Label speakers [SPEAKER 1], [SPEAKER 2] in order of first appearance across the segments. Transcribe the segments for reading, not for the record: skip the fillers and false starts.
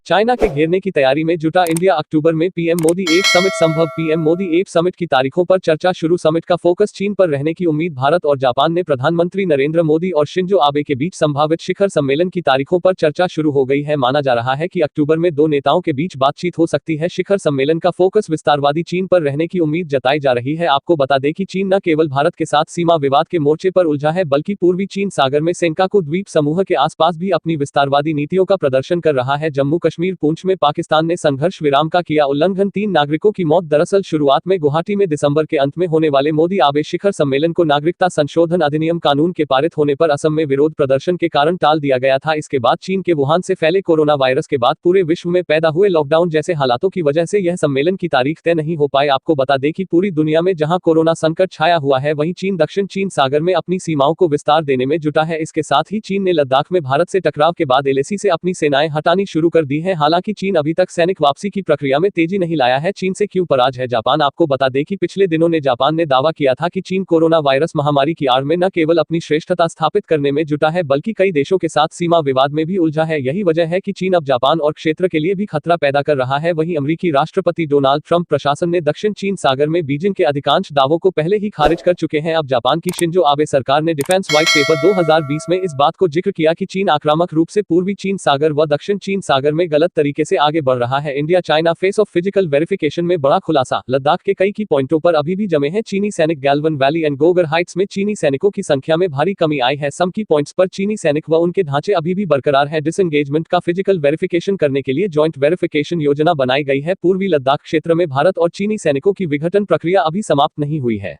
[SPEAKER 1] China के घेरने की तैयारी में जुटा इंडिया। अक्टूबर में पीएम मोदी एप समिट संभव। पीएम मोदी एप समिट की तारीखों पर चर्चा शुरू। समिट का फोकस चीन पर रहने की उम्मीद। भारत और जापान ने प्रधानमंत्री नरेंद्र मोदी और शिंजो आबे के बीच संभावित शिखर सम्मेलन की तारीखों पर चर्चा शुरू हो गई है। माना जा रहा है कि अक्टूबर में दो नेताओं के बीच बातचीत हो सकती है। शिखर सम्मेलन का फोकस विस्तारवादी चीन पर रहने की उम्मीद जताई जा रही है। आपको बता दें कि चीन न केवल भारत के साथ सीमा विवाद के मोर्चे पर उलझा है, बल्कि पूर्वी चीन सागर में सेंकाकू द्वीप समूह के आसपास भी अपनी विस्तारवादी नीतियों का प्रदर्शन कर रहा है। जम्मू कश्मीर पूंछ में पाकिस्तान ने संघर्ष विराम का किया उल्लंघन। 3 नागरिकों की मौत। दरअसल शुरुआत में गुवाहाटी में दिसंबर के अंत में होने वाले मोदी आबे शिखर सम्मेलन को नागरिकता संशोधन अधिनियम कानून के पारित होने पर असम में विरोध प्रदर्शन के कारण टाल दिया गया था। इसके बाद चीन के वुहान से फैले कोरोना वायरस के बाद पूरे विश्व में पैदा हुए लॉकडाउन जैसे हालातों की वजह से यह सम्मेलन की तारीख तय नहीं हो पाए। आपको बता दें कि पूरी दुनिया में जहां कोरोना संकट छाया हुआ है, वहीं चीन दक्षिण चीन सागर में अपनी सीमाओं को विस्तार देने में जुटा है। इसके साथ ही चीन ने लद्दाख में भारत से टकराव के बाद एलएसी से अपनी सेनाएं हटानी शुरू कर दी है। हालांकि चीन अभी तक सैनिक वापसी की प्रक्रिया में तेजी नहीं लाया है। चीन से क्यों पराज है जापान? आपको बता दें कि पिछले दिनों ने जापान ने दावा किया था कि चीन कोरोना वायरस महामारी की आड़ में न केवल अपनी श्रेष्ठता स्थापित करने में जुटा है, बल्कि कई देशों के साथ सीमा विवाद में भी उलझा है। यही वजह है कि चीन अब जापान और क्षेत्र के लिए भी खतरा पैदा कर रहा है। वहीं अमेरिकी राष्ट्रपति डोनाल्ड ट्रंप प्रशासन ने दक्षिण चीन सागर में बीजिंग के अधिकांश दावों को पहले ही खारिज कर चुके हैं। अब जापान की शिंजो आबे सरकार ने डिफेंस व्हाइट पेपर 2020 में इस बात को जिक्र किया कि चीन आक्रामक रूप से पूर्वी चीन सागर व दक्षिण चीन सागर में गलत तरीके से आगे बढ़ रहा है। India China face of physical verification में बड़ा खुलासा। लद्दाख के कई पॉइंटों पर अभी भी जमे हैं चीनी सैनिक। गैल्वन वैली एंड गोगर हाइट्स में चीनी सैनिकों की संख्या में भारी कमी आई है। सम की पॉइंट्स पर चीनी सैनिक व उनके ढांचे अभी भी बरकरार है। डिसएंगेजमेंट का फिजिकल वेरिफिकेशन करने के लिए जॉइंट वेरिफिकेशन योजना बनाई गई है। पूर्वी लद्दाख क्षेत्र में भारत और चीनी सैनिकों की विघटन प्रक्रिया अभी समाप्त नहीं हुई है।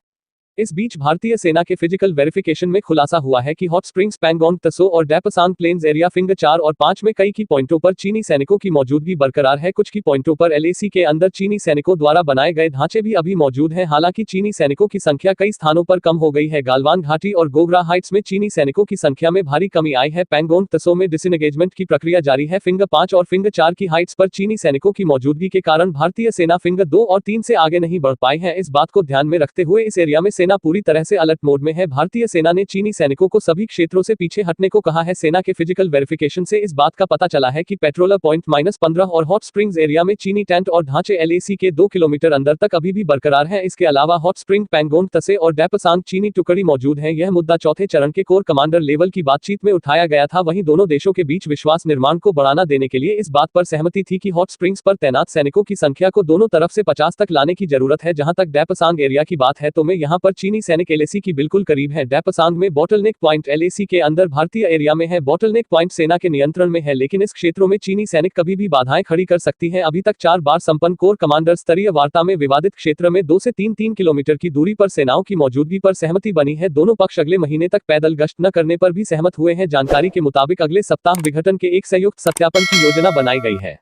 [SPEAKER 1] इस बीच भारतीय सेना के फिजिकल वेरिफिकेशन में खुलासा हुआ है कि हॉट स्प्रिंग्स, पैंगोंग त्सो और डेपसांग प्लेन्स एरिया फिंगर 4 और 5 में कई पॉइंटों पर चीनी सैनिकों की मौजूदगी बरकरार है। कुछ पॉइंटों पर एलएसी के अंदर चीनी सैनिकों द्वारा बनाए गए ढांचे भी अभी मौजूद हैं। हालांकि चीनी सैनिकों की संख्या कई स्थानों पर कम हो गई है। गालवान घाटी और गोगरा हाइट्स में चीनी सैनिकों की संख्या में भारी कमी आई है। पैंगोंग त्सो में डिसएंगेजमेंट की प्रक्रिया जारी है। फिंगर 5 और फिंगर 4 की हाइट्स पर चीनी सैनिकों की मौजूदगी के कारण भारतीय सेना फिंगर 2 और 3 से आगे नहीं बढ़ पाई है। इस बात को ध्यान में रखते हुए इस एरिया में सेना पूरी तरह से अलर्ट मोड में है। भारतीय सेना ने चीनी सैनिकों को सभी क्षेत्रों से पीछे हटने को कहा है। सेना के फिजिकल वेरिफिकेशन से इस बात का पता चला है कि पेट्रोलर पॉइंट -15 और हॉट स्प्रिंग्स एरिया में चीनी टेंट और ढांचे एलएसी के 2 किलोमीटर अंदर तक अभी भी बरकरार हैं। इसके अलावा हॉट स्प्रिंग, पैंगोंग त्से और डेपसांग चीनी टुकड़ी मौजूद हैं। यह मुद्दा चौथे चरण के कोर कमांडर लेवल की बातचीत में उठाया गया था। वहीं दोनों देशों के बीच विश्वास निर्माण को बढ़ाना देने के लिए इस बात पर सहमति थी कि हॉट स्प्रिंग्स पर तैनात सैनिकों की संख्या को दोनों तरफ से 50 तक लाने की जरूरत है। जहां तक डेपसांग एरिया की बात है तो मैं यहां पर चीनी सैनिक एलएसी की बिल्कुल करीब है। डेपसांग में बॉटलनेक पॉइंट एलएसी के अंदर भारतीय एरिया में है। बॉटलनेक पॉइंट सेना के नियंत्रण में है, लेकिन इस क्षेत्रों में चीनी सैनिक कभी भी बाधाएं खड़ी कर सकती हैं। अभी तक 4 बार संपन्न कोर कमांडर स्तरीय वार्ता में विवादित क्षेत्र में 2 से 3 किलोमीटर की दूरी पर सेनाओं की मौजूदगी पर सहमति बनी है। दोनों पक्ष अगले महीने तक पैदल गश्त न करने पर भी सहमत हुए हैं। जानकारी के मुताबिक अगले सप्ताह विघटन के एक संयुक्त सत्यापन की योजना बनाई गई है।